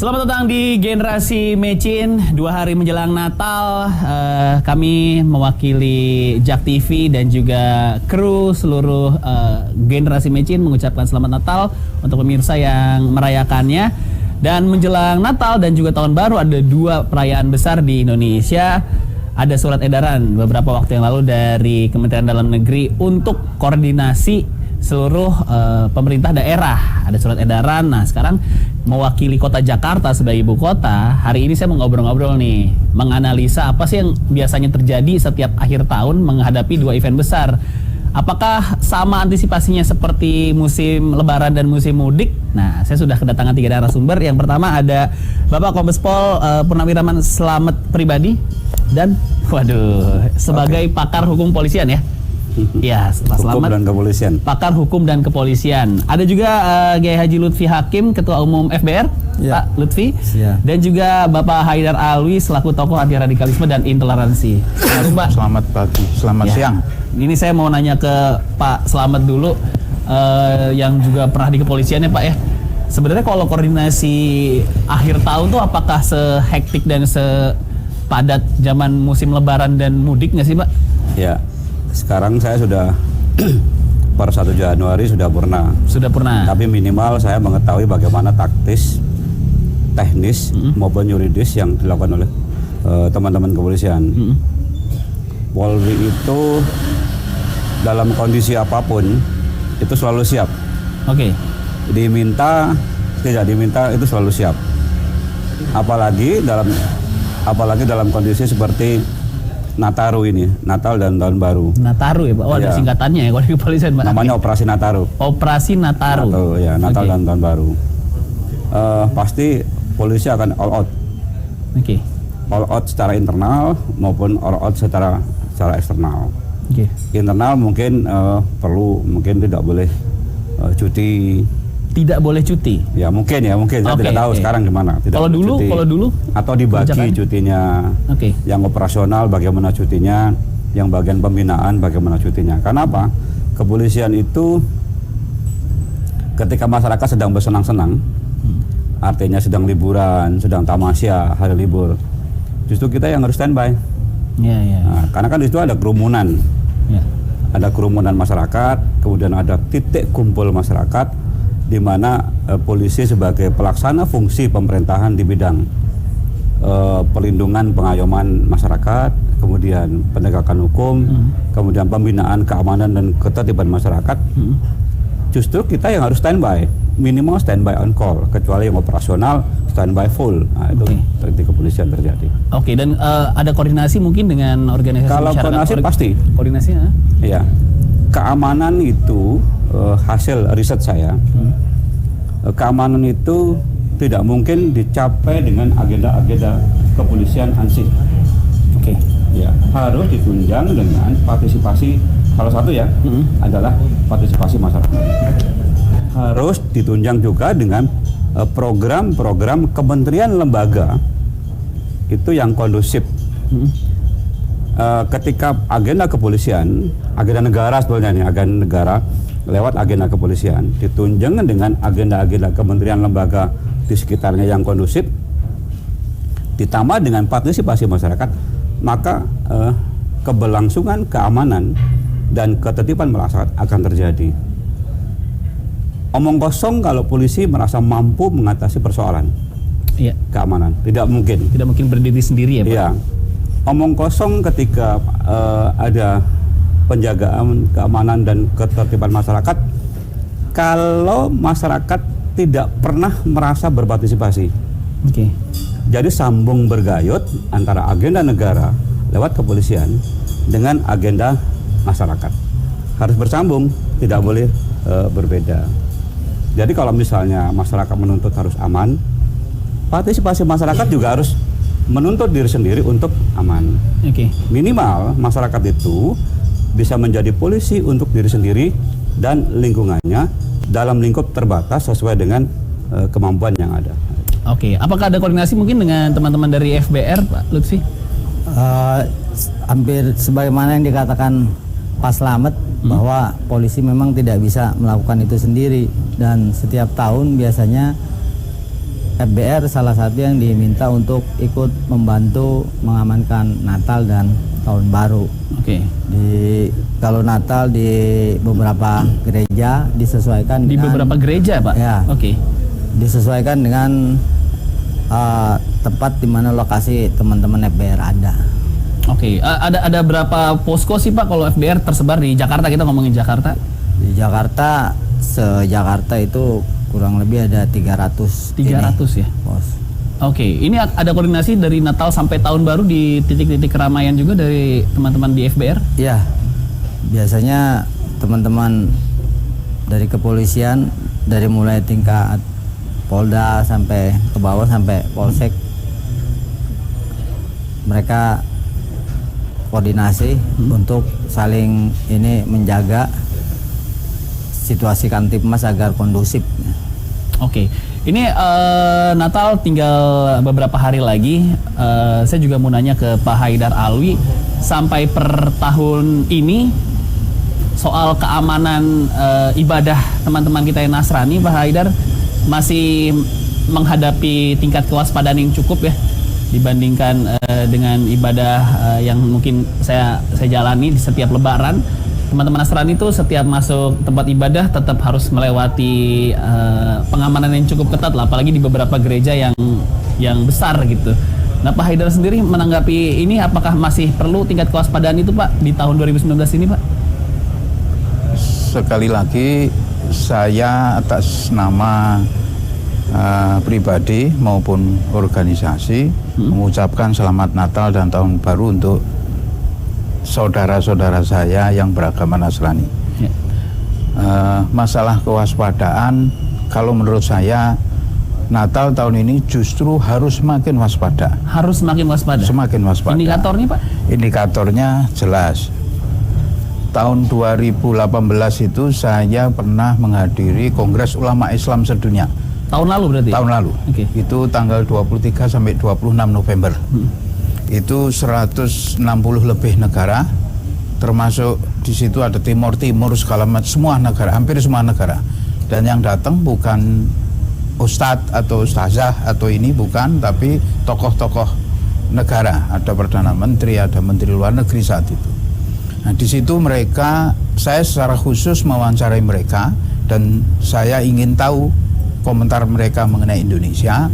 Selamat datang di Generasi Mecin. 2 hari menjelang Natal, kami mewakili Jak TV dan juga kru seluruh Generasi Mecin mengucapkan selamat Natal untuk pemirsa yang merayakannya. Dan menjelang Natal dan juga Tahun Baru ada 2 perayaan besar di Indonesia. Ada surat edaran beberapa waktu yang lalu dari Kementerian Dalam Negeri untuk koordinasi seluruh pemerintah daerah. Ada surat edaran. Nah, sekarang mewakili kota Jakarta sebagai ibu kota, hari ini saya mau ngobrol-ngobrol nih, menganalisa apa sih yang biasanya terjadi setiap akhir tahun menghadapi 2 event besar. Apakah sama antisipasinya seperti musim Lebaran dan musim mudik? Nah, saya sudah kedatangan 3 narasumber. Yang pertama ada Bapak Kombes Pol Purnawiraman Slamet Pribadi dan sebagai pakar hukum polisian ya. Ya, Pak Slamet, dan kepolisian. Pakar hukum dan kepolisian. Ada juga Kiai Haji Lutfi Hakim, Ketua Umum FBR, ya. Pak Lutfi. Ya. Dan juga Bapak Haidar Alwi selaku tokoh anti radikalisme dan intoleransi. Selamat pagi, selamat siang. Ini saya mau nanya ke Pak Slamet dulu, yang juga pernah di kepolisian ya Pak ya. Sebenarnya kalau koordinasi akhir tahun tuh apakah sehektik dan sepadat zaman musim Lebaran dan mudik nggak sih Pak? Ya. Sekarang saya sudah per 1 Januari sudah purna. Sudah purna. Tapi minimal saya mengetahui bagaimana taktis, teknis maupun yuridis yang dilakukan oleh teman-teman kepolisian. Polri itu dalam kondisi apapun itu selalu siap. Oke. Diminta, tidak diminta itu selalu siap. Apalagi dalam kondisi seperti Nataru ini, Natal dan Tahun Baru. Nataru ya Pak? Oh, ada singkatannya ya kalau di kepolisian Pak? Namanya Operasi Nataru. Operasi Nataru. Natal dan Tahun Baru. Pasti polisi akan all out. Oke. All out secara internal maupun all out secara eksternal. Oke. Internal mungkin mungkin tidak boleh cuti. Tidak boleh cuti? Ya mungkin saya tidak tahu sekarang gimana. Kalau dulu atau dibagi cutinya. Yang operasional bagaimana cutinya, yang bagian pembinaan bagaimana cutinya. Karena apa? Kepolisian itu ketika masyarakat sedang bersenang-senang, artinya sedang liburan, sedang tamasya, hari libur, justru kita yang harus standby. Nah, karena kan di situ ada kerumunan. Ada kerumunan masyarakat, kemudian ada titik kumpul masyarakat di mana polisi sebagai pelaksana fungsi pemerintahan di bidang perlindungan pengayoman masyarakat, kemudian penegakan hukum, kemudian pembinaan keamanan dan ketertiban masyarakat. Justru kita yang harus standby, minimal standby on call, kecuali yang operasional standby full. Nah, itu di kepolisian terjadi. Oke, dan ada koordinasi mungkin dengan organisasi masyarakat? Kalau koordinasi pasti. Koordinasinya? Iya. Keamanan itu hasil riset saya, keamanan itu tidak mungkin dicapai dengan agenda-agenda kepolisian ansih. Ya, harus ditunjang dengan partisipasi. Salah satu ya adalah partisipasi masyarakat. Harus ditunjang juga dengan program-program kementerian lembaga itu yang kondusif. Ketika agenda kepolisian, agenda negara sebenarnya, agenda negara lewat agenda kepolisian ditunjang dengan agenda-agenda kementerian lembaga di sekitarnya yang kondusif, ditambah dengan partisipasi masyarakat, maka keberlangsungan keamanan dan ketertiban masyarakat akan terjadi. Omong kosong kalau polisi merasa mampu mengatasi persoalan keamanan, tidak mungkin berdiri sendiri ya Pak? Iya. Omong kosong ketika ada penjagaan keamanan dan ketertiban masyarakat kalau masyarakat tidak pernah merasa berpartisipasi. Jadi sambung bergayut antara agenda negara lewat kepolisian dengan agenda masyarakat. Harus bersambung, tidak boleh berbeda. Jadi kalau misalnya masyarakat menuntut harus aman, partisipasi masyarakat juga harus menuntut diri sendiri untuk aman. Minimal masyarakat itu bisa menjadi polisi untuk diri sendiri dan lingkungannya dalam lingkup terbatas sesuai dengan kemampuan yang ada. Apakah ada koordinasi mungkin dengan teman-teman dari FBR, Pak Lutfi? Hampir sebagaimana yang dikatakan Pak Slamet, bahwa polisi memang tidak bisa melakukan itu sendiri, dan setiap tahun biasanya FBR salah satu yang diminta untuk ikut membantu mengamankan Natal dan Tahun Baru. Oke. Kalau Natal di beberapa gereja disesuaikan Di dengan, beberapa gereja, Pak. Ya. Oke. disesuaikan dengan tempat di mana lokasi teman-teman FBR ada. Oke. Ada berapa posko sih Pak kalau FBR tersebar di Jakarta? Kita ngomongin Jakarta. Di Jakarta, se-Jakarta itu kurang lebih ada 300. 300 ya. Pos. Oke, ini ada koordinasi dari Natal sampai Tahun Baru di titik-titik keramaian juga dari teman-teman di FBR? Ya, biasanya teman-teman dari kepolisian, dari mulai tingkat Polda sampai ke bawah sampai Polsek, mereka koordinasi untuk saling ini menjaga situasi Kamtipmas agar kondusif. Oke, ini Natal tinggal beberapa hari lagi. Saya juga mau nanya ke Pak Haidar Alwi, sampai per tahun ini soal keamanan ibadah teman-teman kita yang Nasrani, Pak Haidar, masih menghadapi tingkat kewaspadaan yang cukup ya dibandingkan dengan ibadah yang mungkin saya jalani di setiap Lebaran. Teman-teman Nasrani itu setiap masuk tempat ibadah tetap harus melewati pengamanan yang cukup ketat lah, apalagi di beberapa gereja yang besar gitu. Nah, Pak Haidar sendiri menanggapi ini, apakah masih perlu tingkat kewaspadaan itu Pak di tahun 2019 ini Pak? Sekali lagi saya atas nama pribadi maupun organisasi mengucapkan selamat Natal dan Tahun Baru untuk saudara-saudara saya yang beragama Nasrani. Ya. Masalah kewaspadaan, kalau menurut saya Natal tahun ini justru harus semakin waspada. Harus semakin waspada. Semakin waspada. Indikatornya Pak? Indikatornya jelas. Tahun 2018 itu saya pernah menghadiri Kongres Ulama Islam Sedunia. Tahun lalu berarti? Tahun lalu. Oke. Itu tanggal 23 sampai 26 November. Itu 160 lebih negara, termasuk di situ ada Timur segala macam, semua negara, hampir semua negara. Dan yang datang bukan ustadz atau ustazah atau ini bukan, tapi tokoh-tokoh negara. Ada Perdana Menteri, ada Menteri Luar Negeri saat itu. Nah, di situ saya secara khusus mewawancarai mereka dan saya ingin tahu komentar mereka mengenai Indonesia.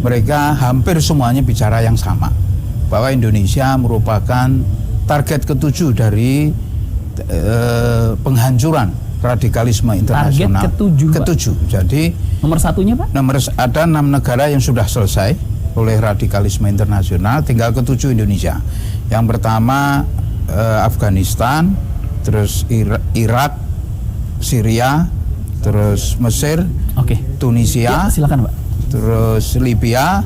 Mereka hampir semuanya bicara yang sama, bahwa Indonesia merupakan target ketujuh dari penghancuran radikalisme internasional. Target ketujuh. Jadi nomor satunya Pak? ada 6 negara yang sudah selesai oleh radikalisme internasional, tinggal ketujuh Indonesia. Yang pertama Afghanistan, terus Irak, Syria, terus Mesir, Oke. Tunisia, Ya, silakan Pak. terus Libya,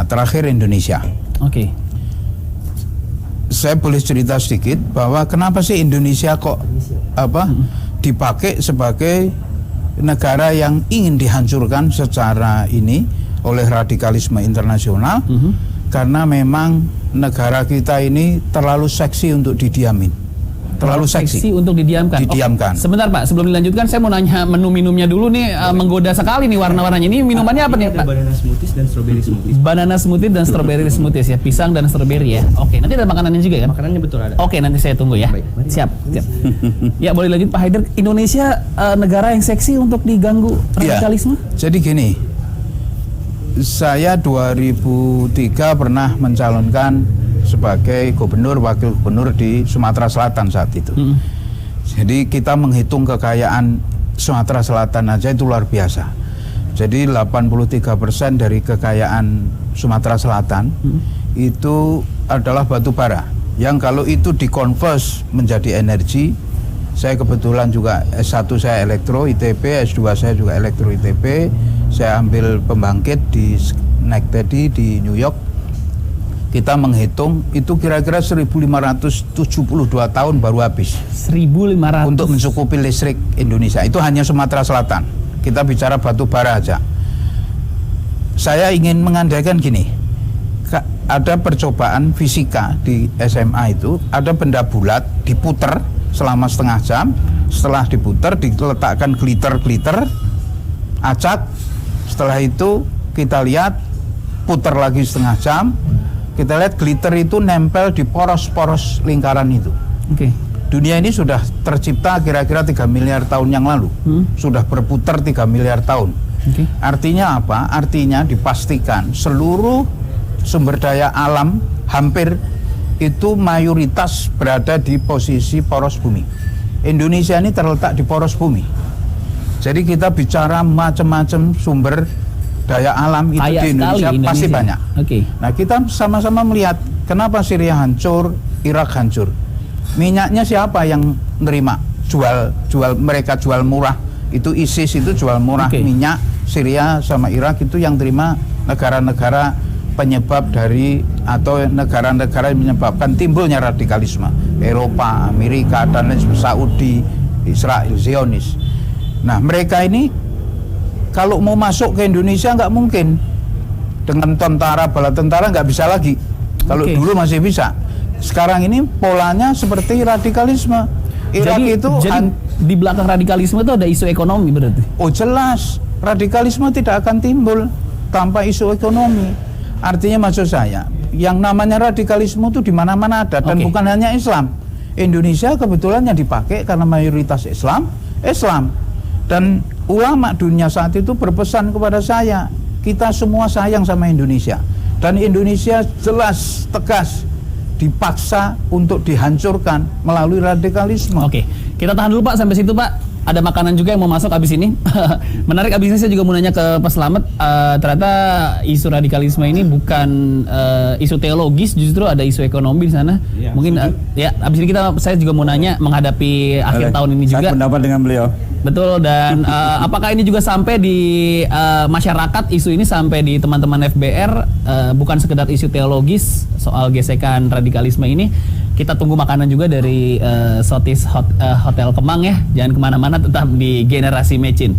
terakhir Indonesia. Oke. Saya boleh cerita sedikit bahwa kenapa sih Indonesia kok dipakai sebagai negara yang ingin dihancurkan secara ini oleh radikalisme internasional, karena memang negara kita ini terlalu seksi untuk didiamin. Terlalu seksi untuk didiamkan. Didiamkan. Oke. Sebentar Pak, sebelum dilanjutkan saya mau nanya menu-minumnya dulu nih, menggoda sekali nih warna-warnanya. Ini minumannya apa nih Pak? Banana smoothies dan strawberry smoothies. Banana smoothie dan strawberry smoothies ya, pisang dan strawberry ya. Oke, nanti ada makanannya juga kan? Makanannya betul ada. Oke, nanti saya tunggu ya. Baik, mari. Siap. Ya, boleh lanjut Pak Haidar. Indonesia negara yang seksi untuk diganggu radikalisme? Ya, jadi gini, saya 2003 pernah mencalonkan sebagai wakil gubernur di Sumatera Selatan saat itu. Jadi kita menghitung kekayaan Sumatera Selatan aja itu luar biasa. Jadi 83% dari kekayaan Sumatera Selatan itu adalah batu bara, yang kalau itu dikonvers menjadi energi. Saya kebetulan juga S1 saya elektro ITB, S2 saya juga elektro ITB. Saya ambil pembangkit di NECTEDI di New York. Kita menghitung itu kira-kira 1572 tahun baru habis 1500 untuk mencukupi listrik Indonesia. Itu hanya Sumatera Selatan. Kita bicara batu bara aja. Saya ingin mengandaikan gini, ada percobaan fisika di SMA itu, ada benda bulat diputer selama setengah jam. Setelah diputer diletakkan glitter acak. Setelah itu kita lihat, putar lagi setengah jam, kita lihat glitter itu nempel di poros-poros lingkaran itu. Oke. Dunia ini sudah tercipta kira-kira 3 miliar tahun yang lalu, sudah berputar 3 miliar tahun. Oke. Artinya apa? Artinya dipastikan seluruh sumber daya alam hampir itu mayoritas berada di posisi poros bumi. Indonesia ini terletak di poros bumi. Jadi kita bicara macam-macam sumber daya alam itu Kaya di sekali Indonesia pasti banyak. Oke. Nah, kita sama-sama melihat kenapa Syria hancur, Irak hancur. Minyaknya siapa yang nerima? Mereka jual murah. Itu ISIS itu jual murah minyak. Syria sama Irak itu yang terima negara-negara penyebab dari atau negara-negara yang menyebabkan timbulnya radikalisme. Eropa, Amerika dan lain sebagainya, Saudi, Israel, Zionis. Nah, mereka ini kalau mau masuk ke Indonesia nggak mungkin. Dengan tentara, bala tentara nggak bisa lagi. Kalau dulu masih bisa. Sekarang ini polanya seperti radikalisme. Irak jadi di belakang radikalisme itu ada isu ekonomi berarti? Oh jelas, radikalisme tidak akan timbul tanpa isu ekonomi. Artinya maksud saya, yang namanya radikalisme itu di mana-mana ada dan bukan hanya Islam. Indonesia kebetulan yang dipakai karena mayoritas Islam. Dan ulama dunia saat itu berpesan kepada saya, kita semua sayang sama Indonesia. Dan Indonesia jelas, tegas dipaksa untuk dihancurkan melalui radikalisme. Oke, kita tahan dulu Pak sampai situ Pak. Ada makanan juga yang mau masuk abis ini. Menarik, abis ini saya juga mau nanya ke Pak Slamet. Ternyata isu radikalisme ini bukan isu teologis, justru ada isu ekonomi di sana. Ya, mungkin ya abis ini saya juga mau nanya menghadapi akhir tahun ini juga. Saya pendapat dengan beliau. Betul, dan apakah ini juga sampai di masyarakat, isu ini sampai di teman-teman FBR, bukan sekedar isu teologis soal gesekan radikalisme ini. Kita tunggu makanan juga dari Sotis Hotel Kemang ya. Jangan kemana-mana, tetap di Generasi Mecin.